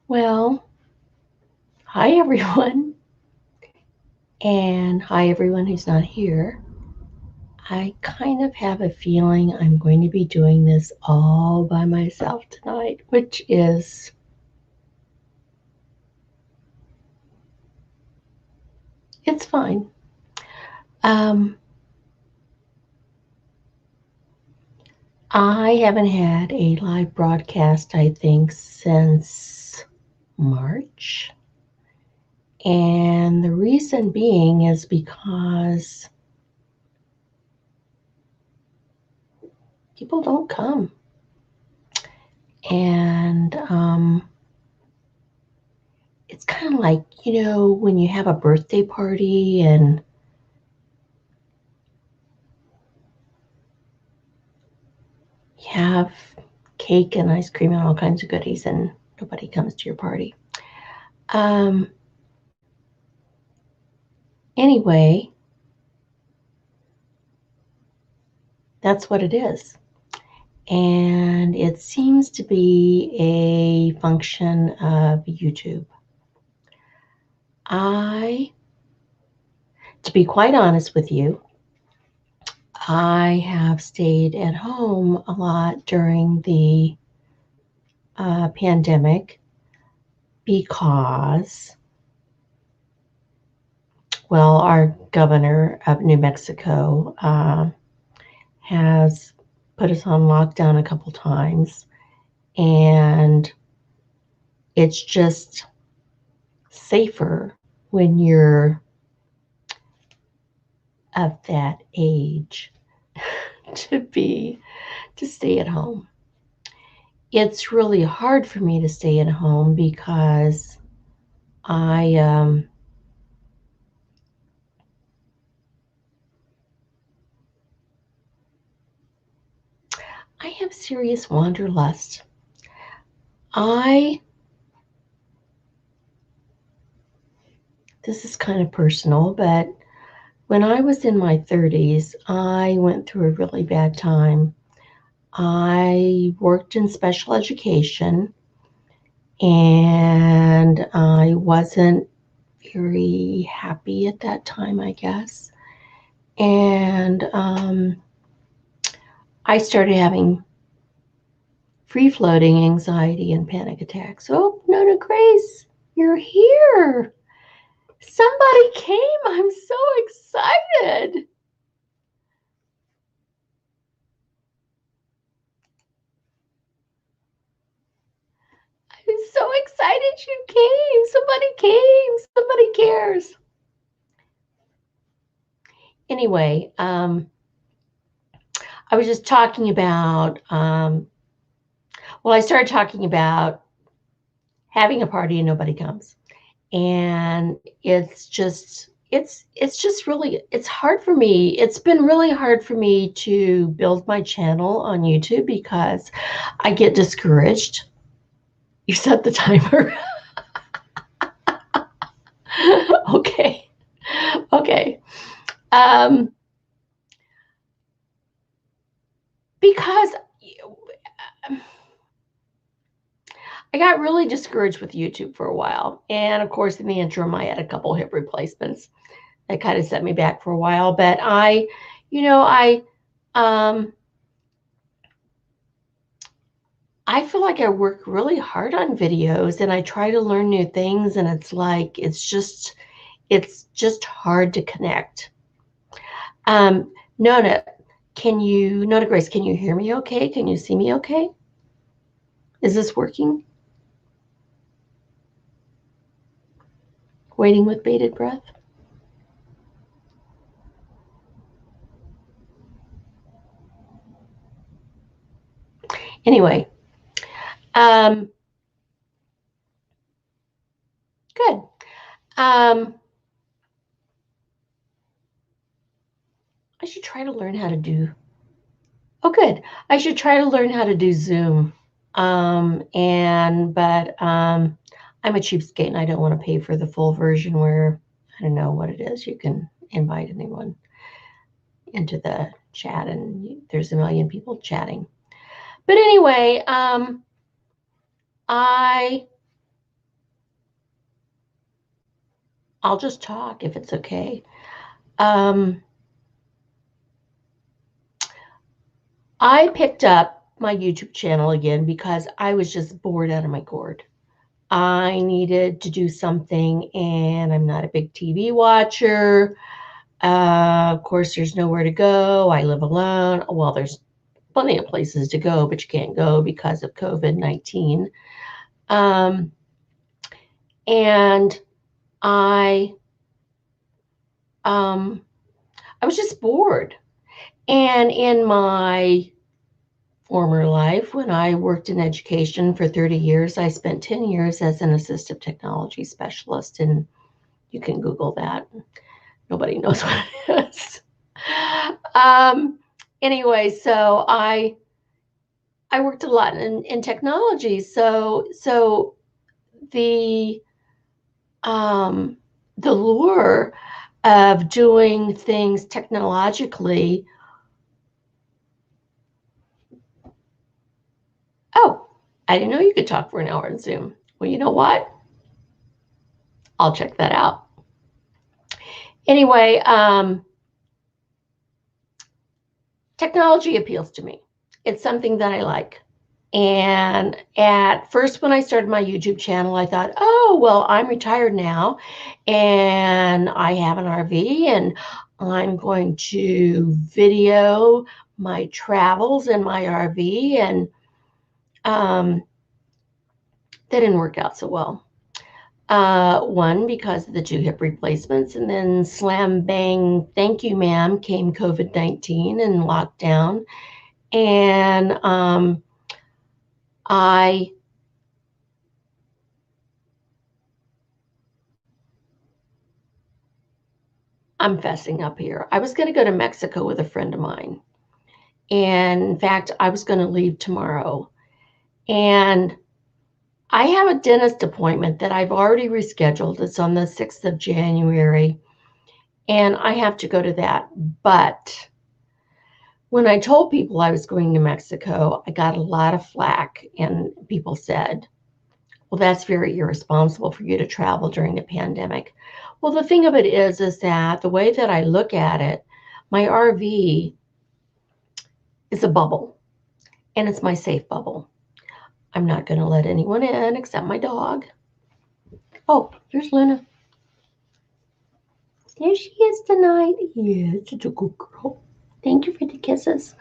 Well, hi everyone, and hi everyone who's not here. I kind of have a feeling I'm going to be doing this all by myself tonight, which is it's fine. Um, I haven't had a live broadcast, I think, since March. And the reason being is because people don't come. And it's kind of like, when you have a birthday party and you have cake and ice cream and all kinds of goodies, and nobody comes to your party. Um, anyway, that's what it is. And it seems to be a function of YouTube. To be quite honest with you, I have stayed at home a lot during the pandemic because, well, our governor of New Mexico has put us on lockdown a couple times, and it's just safer when you're of that age to stay at home. It's really hard for me to stay at home because I I have serious wanderlust. I This is kind of personal, but when I was in my 30s, I went through a really bad time. I worked in special education and I wasn't very happy at that time, I guess. And I started having free floating anxiety and panic attacks. Oh, Nonna Grace, you're here. Somebody came. I'm so excited. I'm so excited you came. Somebody came. Somebody cares. Anyway, I was just talking about, I started talking about having a party and nobody comes. And it's just really, it's hard for me. It's been really hard for me to build my channel on YouTube because I get discouraged. You set the timer. Okay. Okay. Um, because I got really discouraged with YouTube for a while. And of course, in the interim, I had a couple hip replacements that kind of set me back for a while. But um, I feel like I work really hard on videos and I try to learn new things. And it's like, it's just hard to connect. Um, Nonna, Nonna Grace, can you hear me okay? Can you see me okay? Is this working? Waiting with bated breath? Anyway, um, good. Um, I should try to learn how to do. Oh, good. I should try to learn how to do Zoom. But I'm a cheapskate and I don't want to pay for the full version where I don't know what it is. You can invite anyone into the chat and there's a million people chatting. But anyway, I I'll just talk if it's okay. I picked up my YouTube channel again because I was just bored out of my gourd. I needed to do something, and I'm not a big TV watcher. Of course, there's nowhere to go. I live alone. Well, there's plenty of places to go, but you can't go because of COVID-19. And I I was just bored. And in my former life, when I worked in education for 30 years, I spent 10 years as an assistive technology specialist, and you can Google that. Nobody knows what it is. Anyway, so I worked a lot in technology. So the the lure of doing things technologically. Oh, I didn't know you could talk for an hour on Zoom. Well, you know what? I'll check that out. Anyway, technology appeals to me. It's something that I like. And at first, when I started my YouTube channel, I thought, oh, well, I'm retired now and I have an RV and I'm going to video my travels in my RV. And that didn't work out so well. One, because of the 2 hip replacements, and then slam bang, thank you, ma'am, came COVID-19 and lockdown. And I'm fessing up here. I was going to go to Mexico with a friend of mine. And in fact, I was going to leave tomorrow. And I have a dentist appointment that I've already rescheduled. It's on the 6th of January. And I have to go to that. But when I told people I was going to Mexico, I got a lot of flack. And people said, well, that's very irresponsible for you to travel during the pandemic. Well, the thing of it is that the way that I look at it, my RV is a bubble, and it's my safe bubble. I'm not going to let anyone in except my dog. Oh, here's Luna. There she is tonight. Yes, it's a good girl. Thank you for the kisses.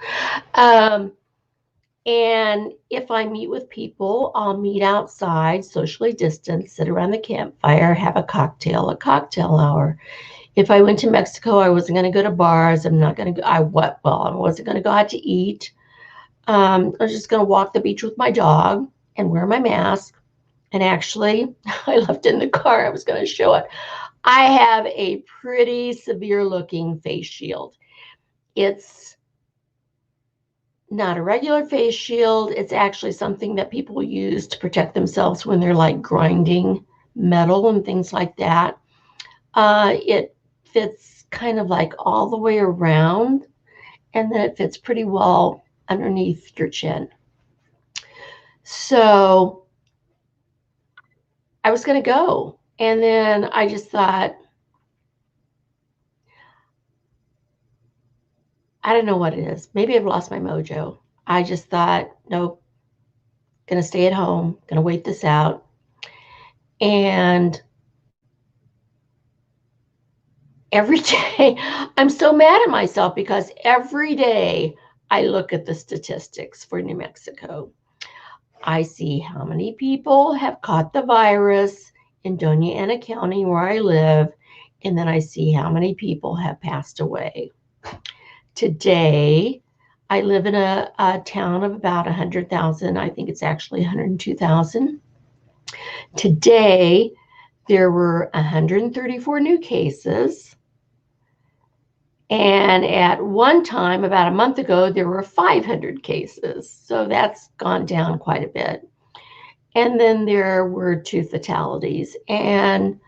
And if I meet with people, I'll meet outside, socially distanced, sit around the campfire, have a cocktail hour. If I went to Mexico, I wasn't going to go to bars. I'm not going to go. I wasn't going to go out to eat. I was just going to walk the beach with my dog and wear my mask. And actually, I left it in the car. I was going to show it. I have a pretty severe looking face shield. It's not a regular face shield. It's actually something that people use to protect themselves when they're like grinding metal and things like that. It fits kind of like all the way around, and then it fits pretty well underneath your chin. So I was going to go, and then I just thought, I don't know what it is. Maybe I've lost my mojo. I just thought, nope, going to stay at home, going to wait this out. And every day, I'm so mad at myself because every day I look at the statistics for New Mexico. I see how many people have caught the virus in Doña Ana County where I live, and then I see how many people have passed away. Today, I live in a town of about 100,000. I think it's actually 102,000. Today, there were 134 new cases. And at one time, about a month ago, there were 500 cases. So that's gone down quite a bit. And then there were 2 fatalities. And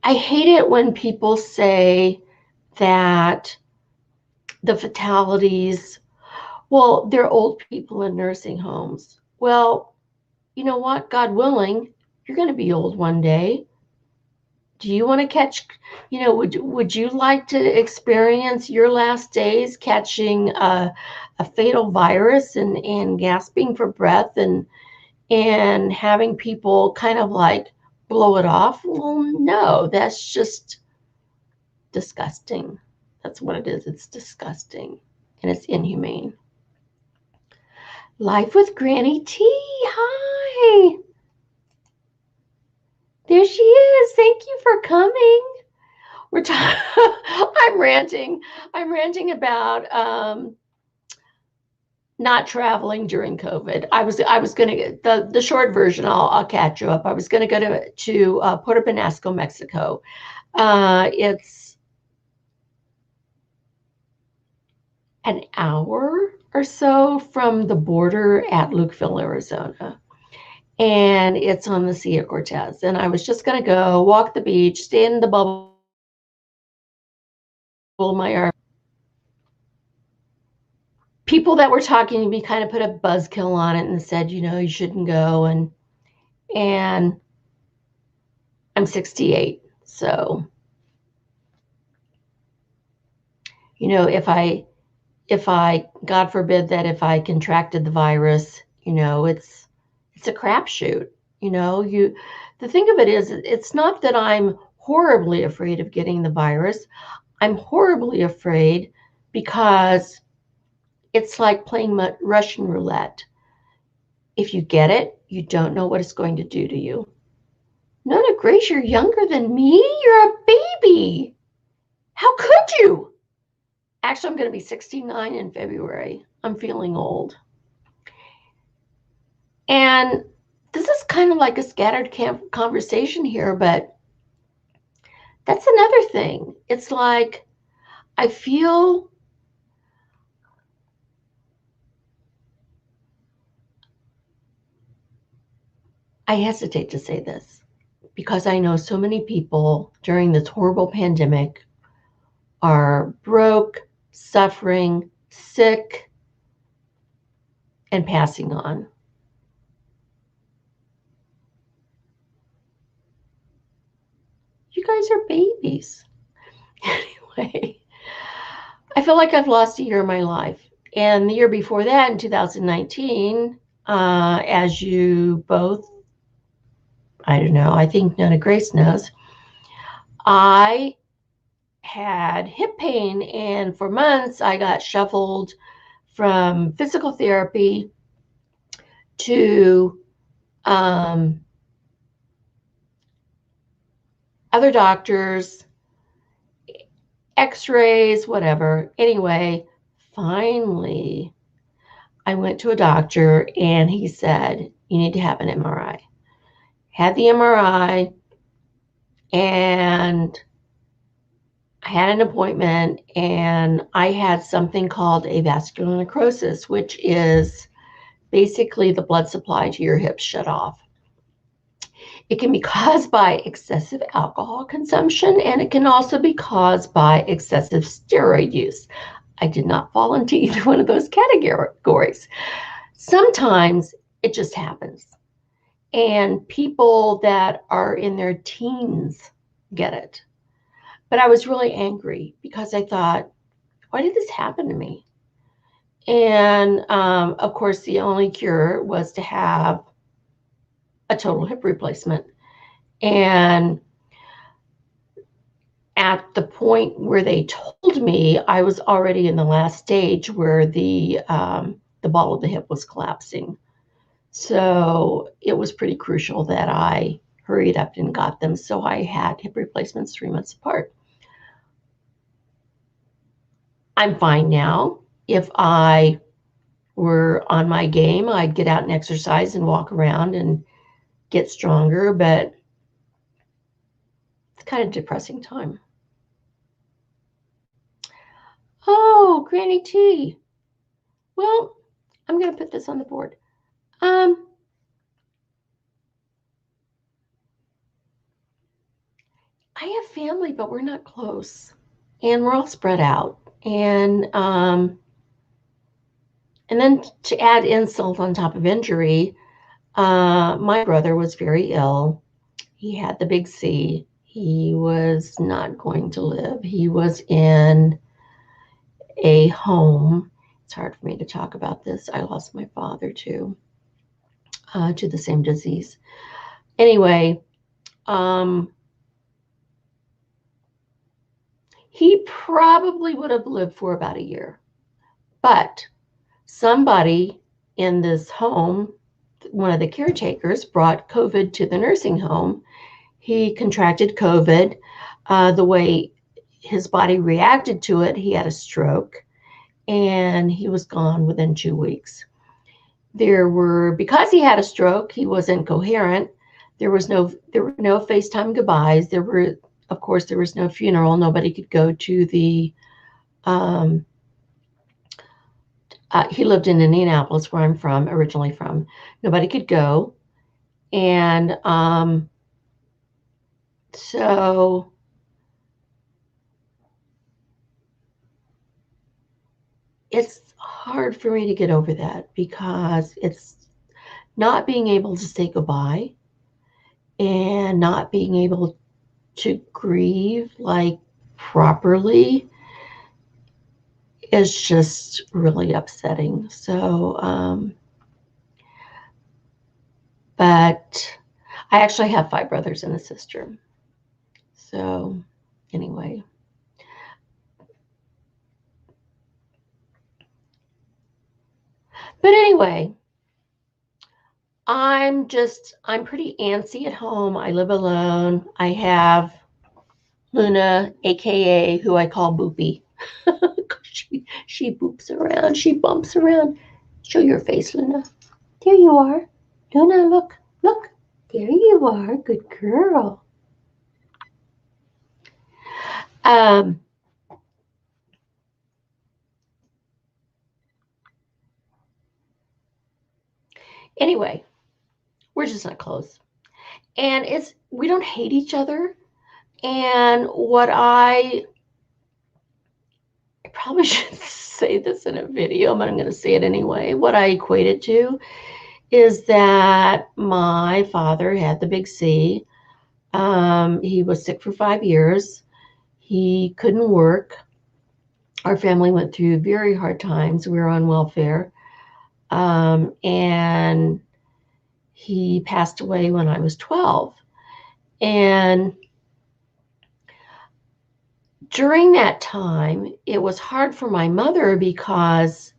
I hate it when people say that the fatalities, well, they're old people in nursing homes. Well, you know what? God willing, You're going to be old one day. Do you want to catch, would you like to experience your last days catching a fatal virus and gasping for breath and having people kind of like blow it off? Well, no, that's just disgusting. That's what it is. It's disgusting and it's inhumane. Life with Granny T. Hi. There she is. Thank you for coming. I'm ranting. I'm ranting about not traveling during COVID. I was going to get the short version. I'll catch you up. I was going to go to Puerto Penasco, Mexico. It's an hour or so from the border at Lukeville, Arizona. And it's on the Sea of Cortez. And I was just going to go walk the beach, stay in the bubble of my arm. People that were talking to me kind of put a buzzkill on it and said, you shouldn't go. And I'm 68. So, if I, God forbid that if I contracted the virus, it's a crapshoot. The thing of it is, it's not that I'm horribly afraid of getting the virus. I'm horribly afraid because it's like playing Russian roulette. If you get it, you don't know what it's going to do to you. Nonna Grace, you're younger than me? You're a baby. How could you? Actually, I'm going to be 69 in February. I'm feeling old. And this is kind of like a scattered conversation here, but that's another thing. It's like I feel I hesitate to say this because I know so many people during this horrible pandemic are broke, suffering, sick, and passing on. You guys are babies. Anyway, I feel like I've lost a year of my life. And the year before that, in 2019, as you both, I don't know, I think Nonna Grace knows, I had hip pain, and for months I got shuffled from physical therapy to other doctors, x-rays, whatever. Anyway, finally, I went to a doctor and he said, you need to have an MRI. Had the MRI and I had an appointment and I had something called avascular necrosis, which is basically the blood supply to your hips shut off. It can be caused by excessive alcohol consumption, and it can also be caused by excessive steroid use. I did not fall into either one of those categories. Sometimes it just happens. And people that are in their teens get it. But I was really angry because I thought, why did this happen to me? And of course, the only cure was to have a total hip replacement. And at the point where they told me, I was already in the last stage where the ball of the hip was collapsing. So it was pretty crucial that I hurried up and got them. So I had hip replacements 3 months apart. I'm fine now. If I were on my game, I'd get out and exercise and walk around and get stronger, but it's kind of a depressing time. Oh, Granny T. Well, I'm going to put this on the board. I have family, but we're not close, and we're all spread out. And then to add insult on top of injury, My brother was very ill. He had the big C. He was not going to live. He was in a home. It's hard for me to talk about this. I lost my father too, to the same disease. Anyway, he probably would have lived for about a year. But somebody in this home, one of the caretakers, brought COVID to the nursing home. He contracted COVID. The way his body reacted to it, he had a stroke, and he was gone within 2 weeks. Because he had a stroke, he was incoherent. There were no FaceTime goodbyes. Of course, there was no funeral. Nobody could go to the, he lived in Indianapolis, where I'm originally from. Nobody could go. And so it's hard for me to get over that, because it's not being able to say goodbye and not being able to grieve like properly is just really upsetting. So, but I actually have 5 brothers and a sister. So anyway. But anyway, I'm pretty antsy at home. I live alone. I have Luna, aka who I call Boopy. she boops around. She bumps around. Show your face, Luna. There you are. Luna, look. Look. There you are. Good girl. Anyway, we're just not close. And we don't hate each other. And what I probably should say this in a video, but I'm going to say it anyway. What I equate it to is that my father had the big C. He was sick for 5 years. He couldn't work. Our family went through very hard times. We were on welfare. And he passed away when I was 12. And during that time, it was hard for my mother because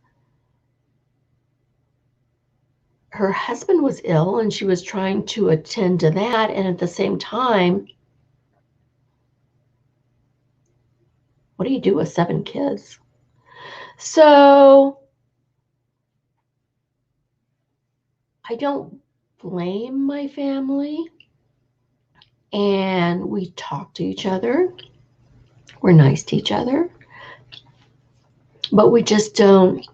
her husband was ill and she was trying to attend to that. And at the same time, what do you do with 7 kids? So I don't blame my family. And we talk to each other. We're nice to each other. But we just don't.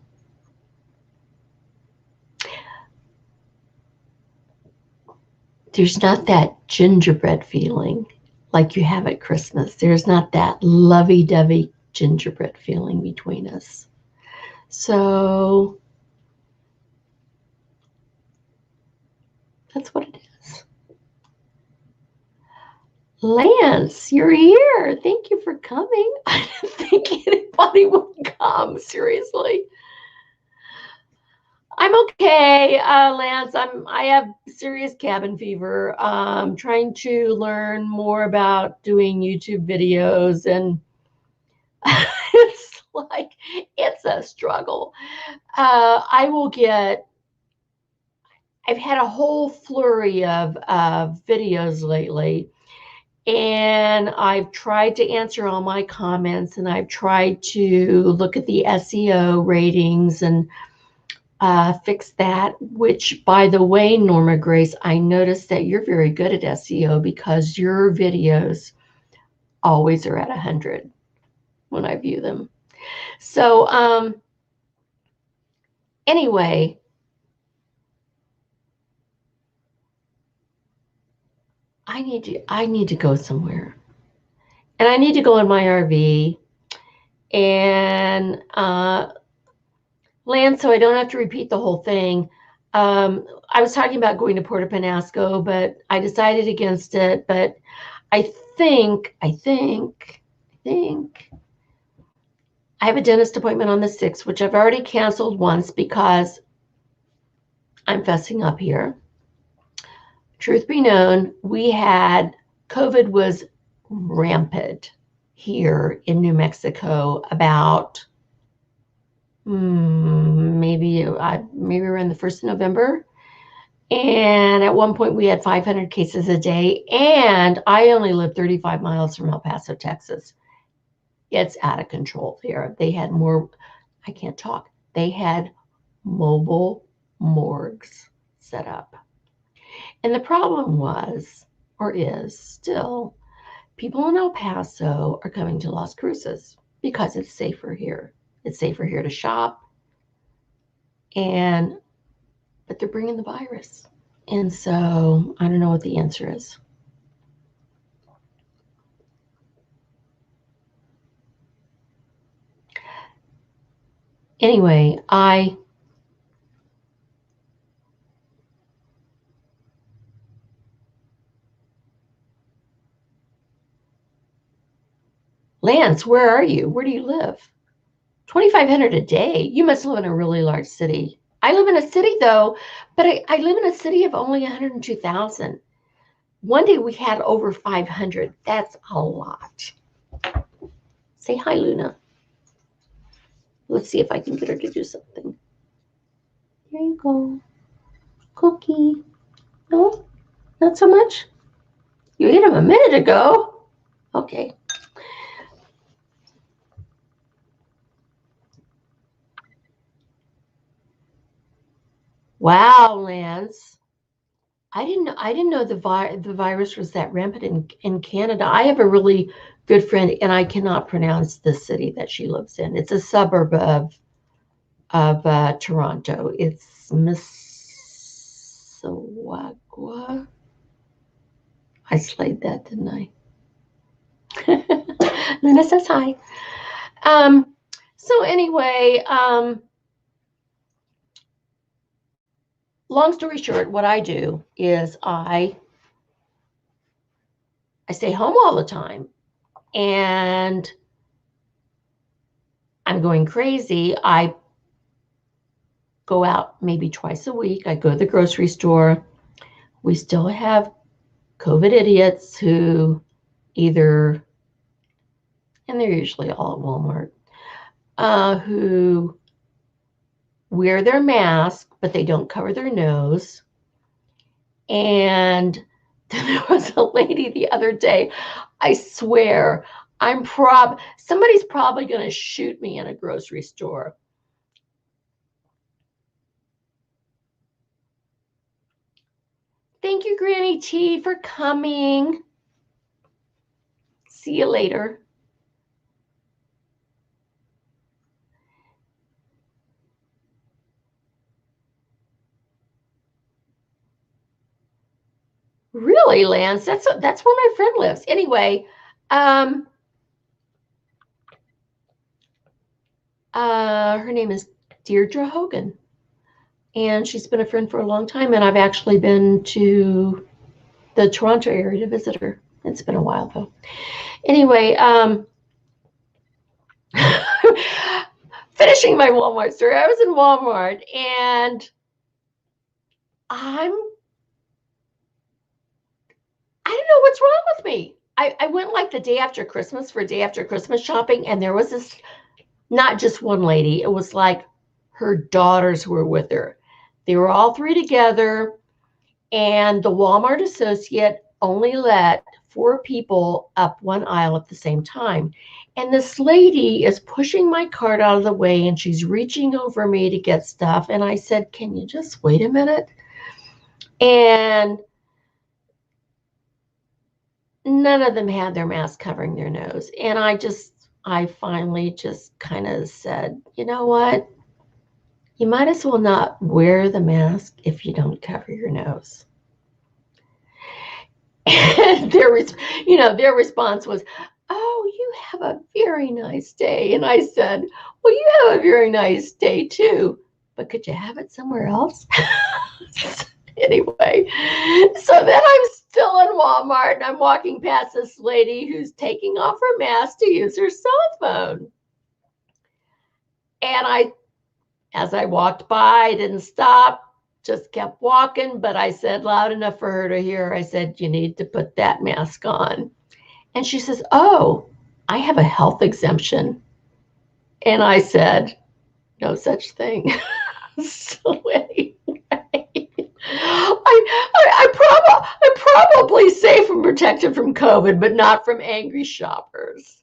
There's not that gingerbread feeling like you have at Christmas. There's not that lovey-dovey gingerbread feeling between us. So that's what it is. Lance, you're here. Thank you for coming. I didn't think anybody would come, seriously. I'm okay, Lance. I have serious cabin fever. Trying to learn more about doing YouTube videos, and it's a struggle. I've had a whole flurry of videos lately, and I've tried to answer all my comments, and I've tried to look at the SEO ratings and fix that, which, by the way, Nonna Grace, I noticed that you're very good at SEO because your videos always are at 100 when I view them. So anyway, I need to go somewhere, and I need to go in my RV and land so I don't have to repeat the whole thing. I was talking about going to Puerto Penasco, but I decided against it. But I think I have a dentist appointment on the 6th, which I've already canceled once because I'm fessing up here. Truth be known, COVID was rampant here in New Mexico about maybe around the 1st of November. And at one point we had 500 cases a day, and I only live 35 miles from El Paso, Texas. It's out of control there. They had I can't talk. They had mobile morgues set up. And the problem was, or is still, people in El Paso are coming to Las Cruces because it's safer here. It's safer here to shop. But they're bringing the virus. And so I don't know what the answer is. Anyway, Lance, where are you? Where do you live? 2,500 a day. You must live in a really large city. I live in a city though, but I live in a city of only 102,000. One day we had over 500. That's a lot. Say hi, Luna. Let's see if I can get her to do something. There you go. Cookie. No, not so much. You ate him a minute ago. Okay. Wow, Lance. I didn't know the virus was that rampant in Canada. I have a really good friend, and I cannot pronounce the city that she lives in. It's a suburb of Toronto. It's Mississauga. I slayed that, didn't I? Luna says hi. So anyway, long story short, what I do is I stay home all the time, and I'm going crazy. I go out maybe twice a week. I go to the grocery store. We still have COVID idiots who and they're usually all at Walmart, who wear their mask, but they don't cover their nose. And then there was a lady the other day, I swear, somebody's probably going to shoot me in a grocery store. Thank you, Granny T, for coming. See you later. Really, Lance? That's where my friend lives. Anyway, her name is Deirdre Hogan, and she's been a friend for a long time. And I've actually been to the Toronto area to visit her. It's been a while though. Anyway, finishing my Walmart story. I was in Walmart, and I don't know what's wrong with me. I went like the day after Christmas for day after Christmas shopping, and there was this, not just one lady, it was like her daughters were with her. They were all three together, and the Walmart associate only let 4 people up one aisle at the same time. And this lady is pushing my cart out of the way, and she's reaching over me to get stuff. And I said, can you just wait a minute? And none of them had their mask covering their nose. And I finally just kind of said, you know what? You might as well not wear the mask if you don't cover your nose. And their response was, oh, you have a very nice day. And I said, well, you have a very nice day too. but could you have it somewhere else? Anyway, so then I'm still in Walmart and I'm walking past this lady who's taking off her mask to use her cell phone. And as I walked by, I didn't stop, just kept walking, but I said loud enough for her to hear. I said, you need to put that mask on. And she says, oh, I have a health exemption. And I said, no such thing. So anyway, I'm probably safe and protected from COVID, but not from angry shoppers.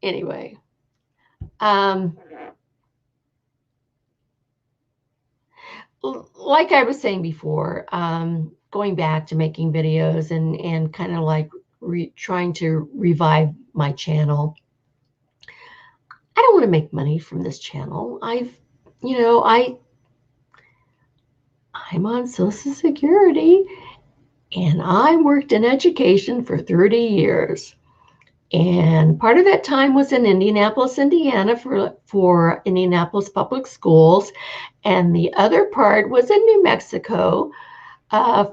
Anyway, like I was saying before, going back to making videos and kind of like trying to revive my channel. I don't want to make money from this channel. I'm on Social Security and I worked in education for 30 years. And part of that time was in Indianapolis, Indiana for Indianapolis Public Schools. And the other part was in New Mexico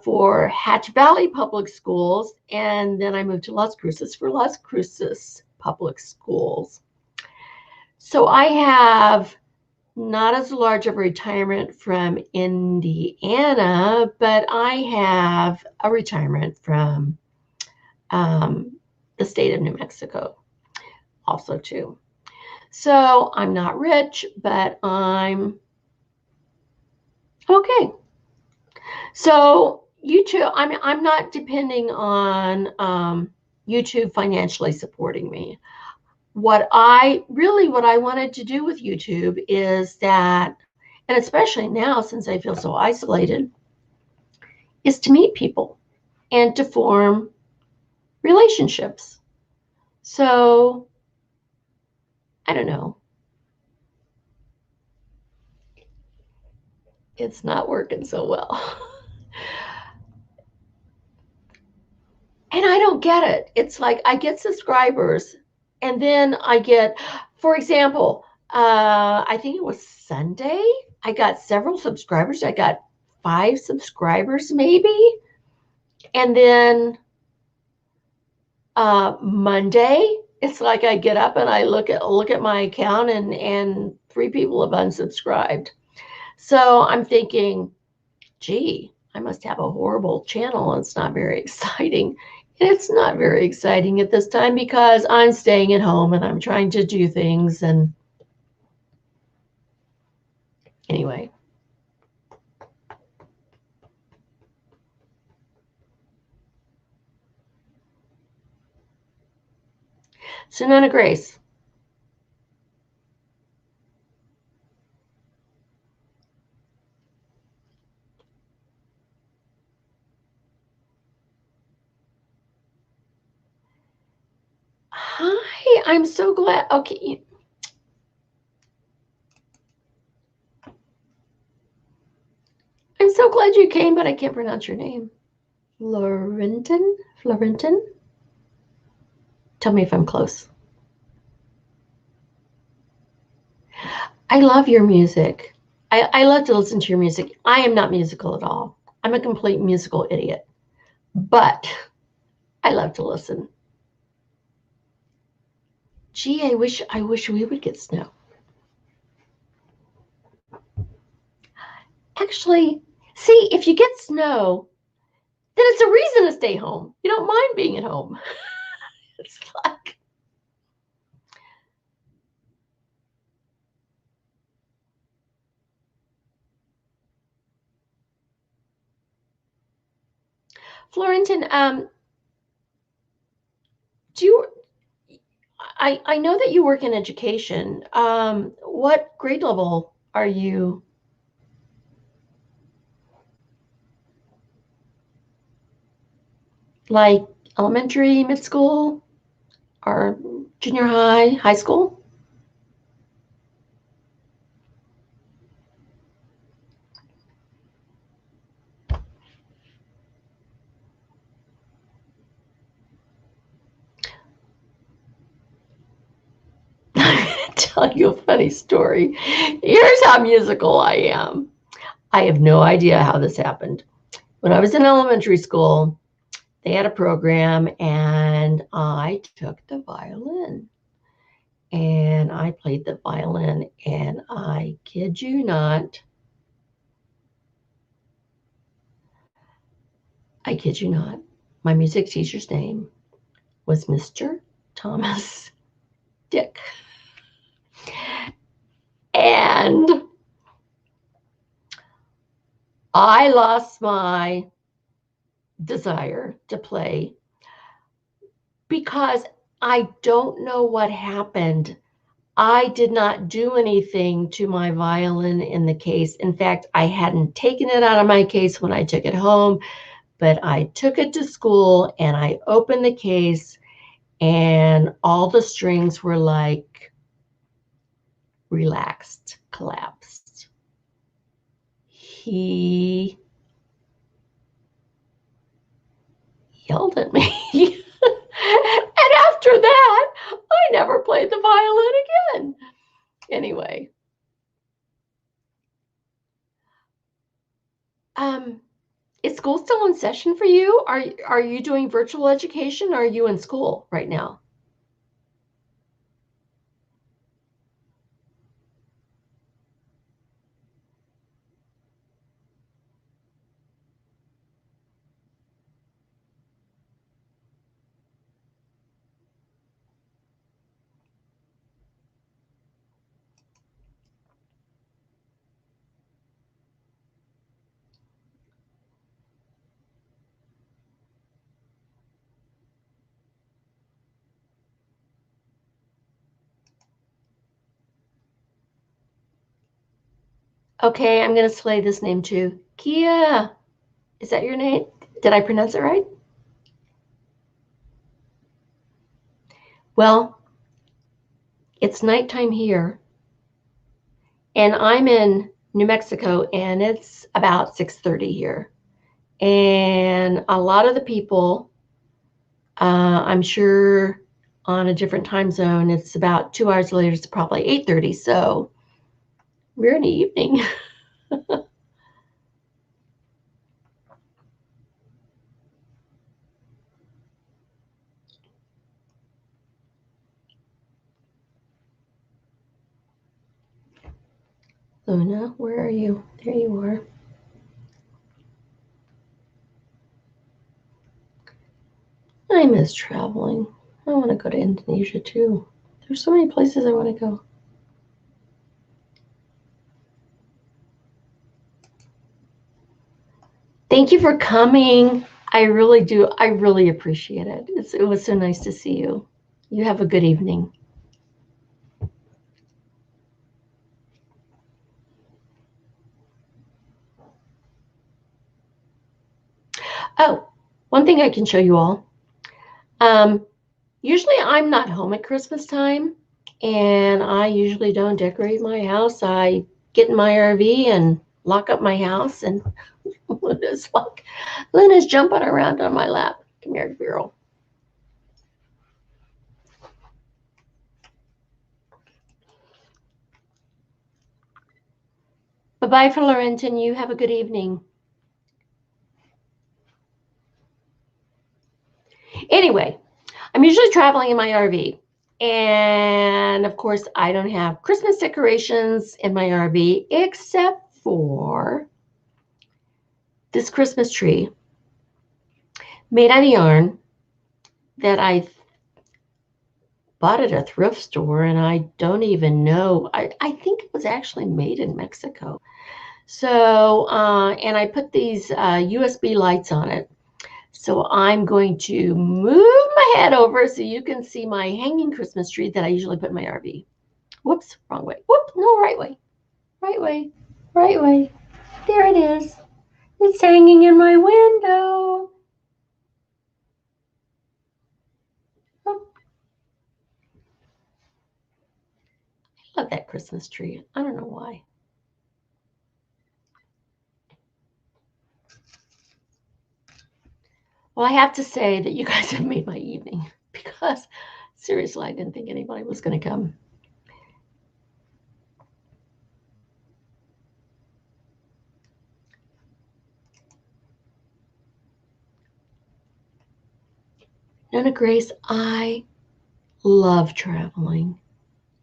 for Hatch Valley Public Schools. And then I moved to Las Cruces for Las Cruces Public Schools. So I have not as large of a retirement from Indiana, but I have a retirement from the state of New Mexico also too. So I'm not rich, but I'm okay. So YouTube, I'm not depending on YouTube financially supporting me. What I wanted to do with YouTube is that, and especially now since I feel so isolated, is to meet people and to form relationships. So I don't know. It's not working so well. And I don't get it. It's like I get subscribers and then I get, for example, I think it was Sunday, I got several subscribers. I got 5 subscribers maybe. And then Monday, it's like I get up and I look at my account and 3 people have unsubscribed. So I'm thinking, gee, I must have a horrible channel and it's not very exciting. It's not very exciting at this time because I'm staying at home and I'm trying to do things. And anyway. So Nonna Grace. Hi, I'm so glad. Okay. I'm so glad you came, but I can't pronounce your name. Florentin? Florentin? Tell me if I'm close. I love your music. I love to listen to your music. I am not musical at all. I'm a complete musical idiot. But I love to listen. Gee, I wish we would get snow. Actually, see, if you get snow, then it's a reason to stay home. You don't mind being at home. It's like, Florentin, do you, I know that you work in education. What grade level are you? Like elementary, mid school, or junior high, high school? tell you a funny story. Here's how musical I am. I have no idea how this happened. When I was in elementary school, they had a program and I took the violin. And I played the violin, and I kid you not, my music teacher's name was Mr. Thomas Dick. And I lost my desire to play because I don't know what happened. I did not do anything to my violin in the case. In fact, I hadn't taken it out of my case when I took it home, but I took it to school and I opened the case and all the strings were like relaxed, collapsed. He yelled at me. And after that, I never played the violin again. Anyway, is school still in session for you? Are you doing virtual education or are you in school right now? Okay, I'm going to slay this name too. Kia. Is that your name? Did I pronounce it right? Well, it's nighttime here, and I'm in New Mexico, and it's about 6:30 here. And a lot of the people, I'm sure on a different time zone, it's about 2 hours later, it's probably 8:30. So we're in the evening. Luna, where are you? There you are. I miss traveling. I want to go to Indonesia too. There's so many places I want to go. Thank you for coming. I really do. I really appreciate it. It was so nice to see you. You have a good evening. Oh, one thing I can show you all. Usually I'm not home at Christmas time, and I usually don't decorate my house. I get in my RV and lock up my house, and Luna's jumping around on my lap. Come here, girl. Bye-bye, Florentin. You have a good evening. Anyway, I'm usually traveling in my RV. And of course, I don't have Christmas decorations in my RV except for this Christmas tree made out of yarn that I bought at a thrift store, and I don't even know. I think it was actually made in Mexico. So, and I put these USB lights on it. So I'm going to move my head over so you can see my hanging Christmas tree that I usually put in my RV. Whoops, wrong way. Whoop, no, right way. Right way. Right way. There it is. It's hanging in my window. Oh, I love that Christmas tree. I don't know why. Well, I have to say that you guys have made my evening because seriously, I didn't think anybody was going to come. Nonna Grace, I love traveling.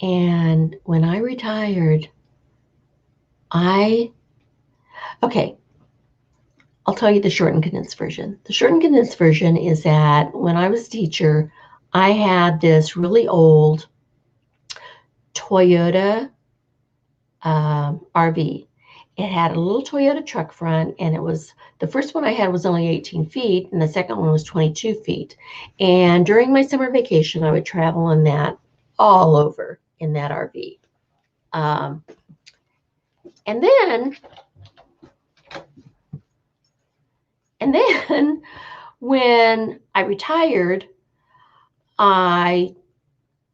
And when I retired, okay, I'll tell you the short and condensed version. The short and condensed version is that when I was a teacher, I had this really old Toyota RV. It had a little Toyota truck front, and it was the first one I had was only 18 feet, and the second one was 22 feet. And during my summer vacation, I would travel in that all over in that RV. Um, and then when I retired, I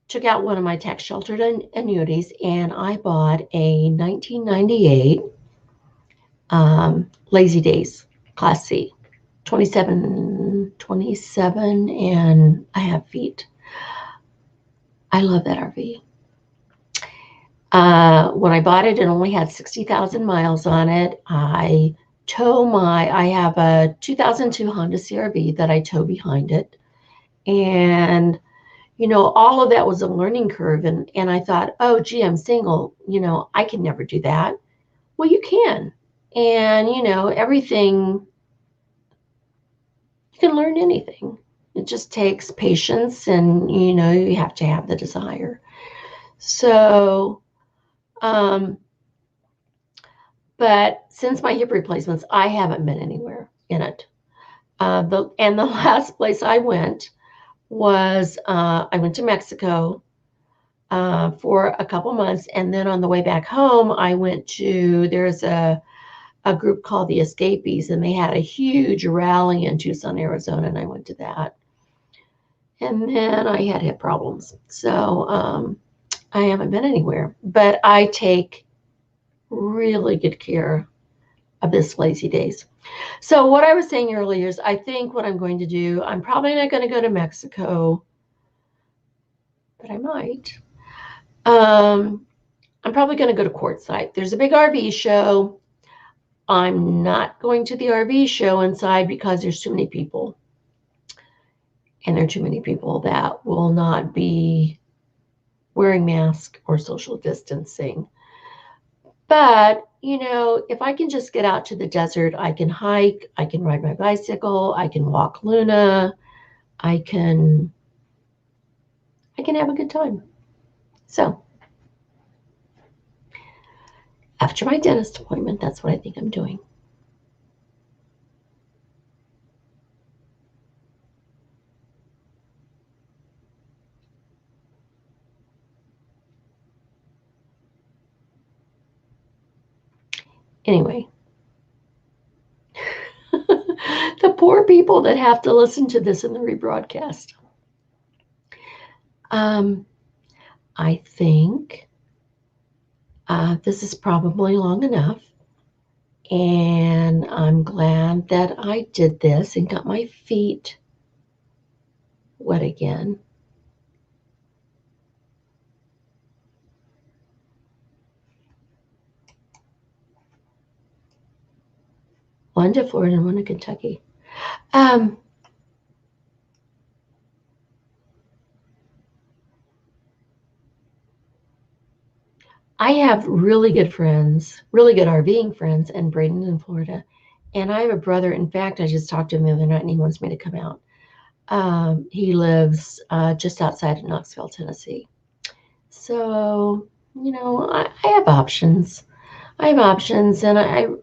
took out one of my tax sheltered annuities and I bought a 1998 Lazy Days Class C, 27 and a half feet. I love that RV. When I bought it, it only had 60,000 miles on it. I have a 2002 Honda CRV that I tow behind it. And, all of that was a learning curve. And I thought, oh, gee, I'm single. I can never do that. Well, you can. And, everything, you can learn anything. It just takes patience and, you have to have the desire. So, but since my hip replacements, I haven't been anywhere in it. The last place I went was I went to Mexico for a couple months, and then on the way back home, I went to there's a group called the Escapees, and they had a huge rally in Tucson, Arizona, and I went to that. And then I had hip problems, so I haven't been anywhere. But I take really good care of this Lazy Days. So what I was saying earlier is I think what I'm going to do, I'm probably not going to go to Mexico, but I might. I'm probably going to go to Quartzsite. There's a big RV show. I'm not going to the RV show inside because there's too many people. And there are too many people that will not be wearing masks or social distancing. But, if I can just get out to the desert, I can hike, I can ride my bicycle, I can walk Luna, I can have a good time. So, after my dentist appointment, that's what I think I'm doing. Anyway, the poor people that have to listen to this in the rebroadcast. I think this is probably long enough. And I'm glad that I did this and got my feet wet again. One to Florida and one to Kentucky. I have really good friends, really good RVing friends in Bradenton, Florida. And I have a brother. In fact, I just talked to him the other night and he wants me to come out. He lives just outside of Knoxville, Tennessee. So, I have options. And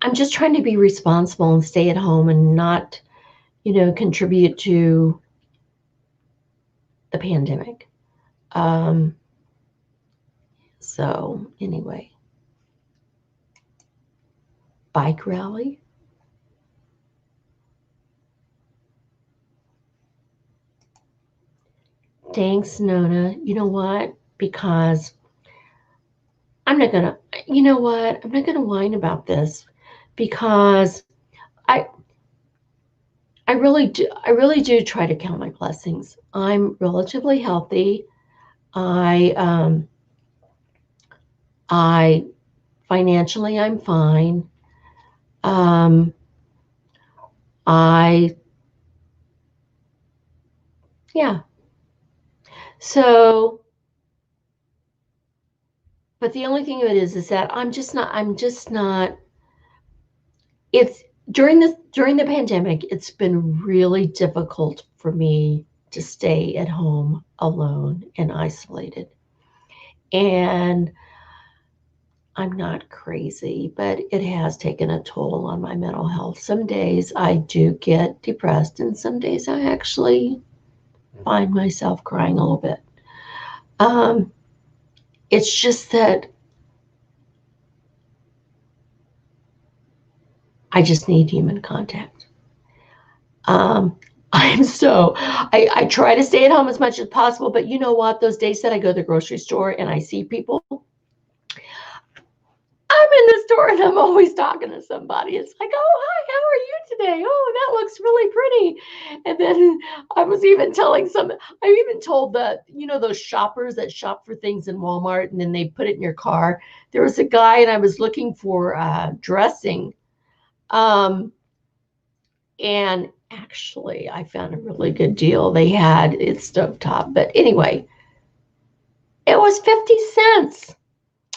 I'm just trying to be responsible and stay at home and not, contribute to the pandemic. So anyway, bike rally. Thanks, Nonna. You know what? Because I'm not gonna whine about this because I really do try to count my blessings. I'm relatively healthy. I financially I'm fine. I Yeah. So, but the only thing of it is that I'm just not, it's during the pandemic, it's been really difficult for me to stay at home alone and isolated. And I'm not crazy, but it has taken a toll on my mental health. Some days I do get depressed, and some days I actually find myself crying a little bit. It's just that I just need human contact. Um, I try to stay at home as much as possible, but you know what? Those days that I go to the grocery store and I see people, I'm in the store and I'm always talking to somebody. It's like, oh, hi, how are you today? Oh, that looks really pretty. And then I was even I even told those shoppers that shop for things in Walmart and then they put it in your car. There was a guy and I was looking for dressing. And actually, I found a really good deal. They had it stovetop. But anyway, it was 50 cents.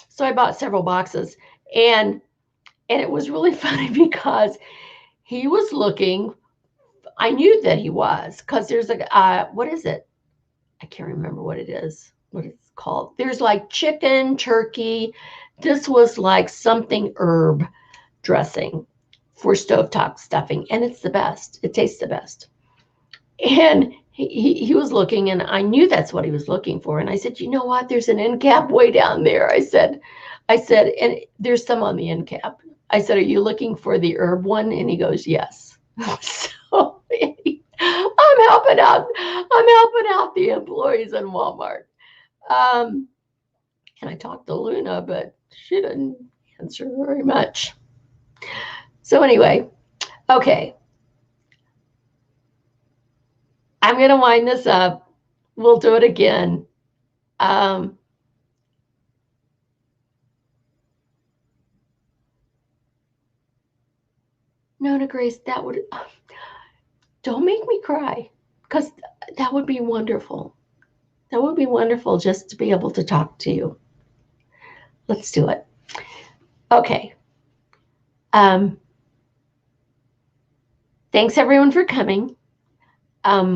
So I bought several boxes. And it was really funny because he was looking. I knew that he was because there's what is it? I can't remember what it is. What it's called. There's like chicken, turkey. This was like something herb dressing for stovetop stuffing, and it's the best. It tastes the best. And he was looking, and I knew that's what he was looking for. And I said, you know what? There's an end cap way down there. I said, and there's some on the end cap. I said, are you looking for the herb one? And he goes, yes. So I'm helping out. I'm helping out the employees in Walmart. And I talked to Luna, but she didn't answer very much. So anyway, okay. I'm going to wind this up. We'll do it again. Nonna Grace, don't make me cry, because that would be wonderful. That would be wonderful just to be able to talk to you. Let's do it. Okay. Thanks everyone for coming. I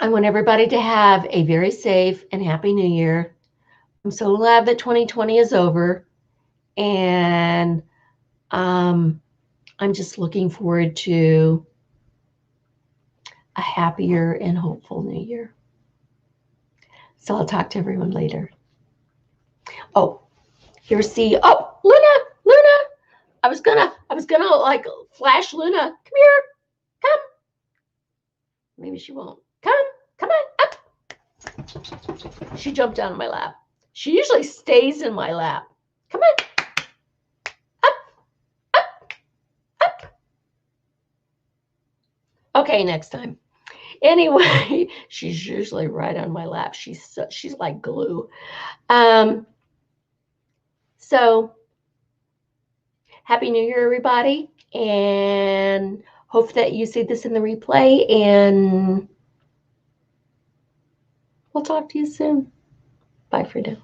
want everybody to have a very safe and happy new year. I'm so glad that 2020 is over, and I'm just looking forward to a happier and hopeful new year. So I'll talk to everyone later. Oh, Luna. I was gonna like flash Luna. Come here. Come. Maybe she won't. Come on, up. She jumped down in my lap. She usually stays in my lap. Come on. Up. Okay, next time. Anyway, she's usually right on my lap. She's like glue. So happy New Year, everybody, and hope that you see this in the replay, and we'll talk to you soon. Bye for now.